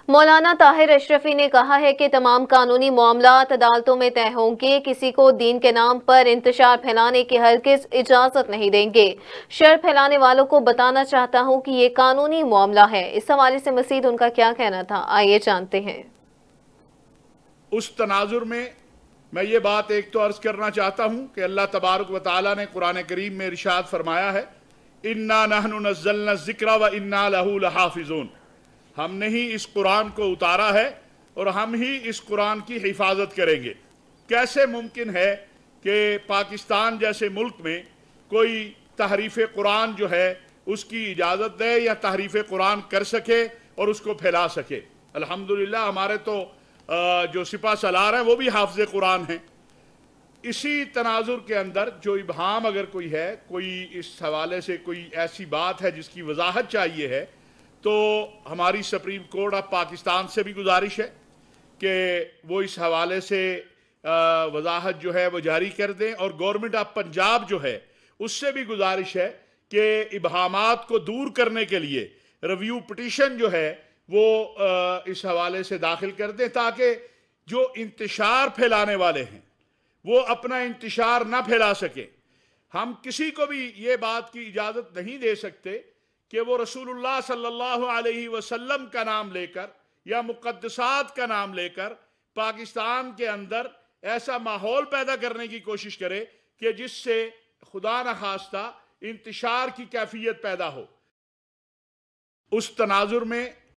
मौलाना ताहिर अशरफी ने कहा है कि तमाम कानूनी मामलात अदालतों में तय होंगे, किसी को दीन के नाम पर इंतशार फैलाने की हरगिज इजाजत नहीं देंगे। शर फैलाने वालों को बताना चाहता हूं कि ये कानूनी मामला है। इस हवाले से मजीद उनका क्या कहना था, आइए जानते हैं। उस तनाजुर में मैं ये बात एक तो अर्ज करना चाहता हूं कि अल्लाह तबारक व तआला ने कुरान करीम में इरशाद फरमाया है, इन्ना नहनु नज़्ज़लना ज़िक्रा व इन्ना लहू लहाफ़िज़ून। हमने ही इस कुरान को उतारा है और हम ही इस कुरान की हिफाजत करेंगे। कैसे मुमकिन है कि पाकिस्तान जैसे मुल्क में कोई तहरीफ कुरान जो है उसकी इजाज़त दे या तहरीफ कुरान कर सके और उसको फैला सके। अल्हम्दुलिल्लाह हमारे तो जो सिपा सलार हैं वो भी हाफिज़ कुरान हैं। इसी तनाजुर के अंदर जो इबहाम अगर कोई है, कोई इस हवाले से कोई ऐसी बात है जिसकी वजाहत चाहिए है, तो हमारी सुप्रीम कोर्ट ऑफ पाकिस्तान से भी गुजारिश है कि वो इस हवाले से वजाहत जो है वो जारी कर दें, और गवर्नमेंट ऑफ पंजाब जो है उससे भी गुजारिश है कि इबहामात को दूर करने के लिए रिव्यू पिटीशन जो है वो इस हवाले से दाखिल कर दें, ताकि जो इंतशार फैलाने वाले हैं वो अपना इंतशार ना फैला सके। हम किसी को भी ये बात की इजाज़त नहीं दे सकते कि वो रसूलुल्लाह सल्लल्लाहु अलैहि वसल्लम का नाम लेकर या मुक़द्दसात का नाम लेकर पाकिस्तान के अंदर ऐसा माहौल पैदा करने की कोशिश करे कि जिससे खुदा न खास्ता इंतशार की कैफियत पैदा हो। उस तनाजुर में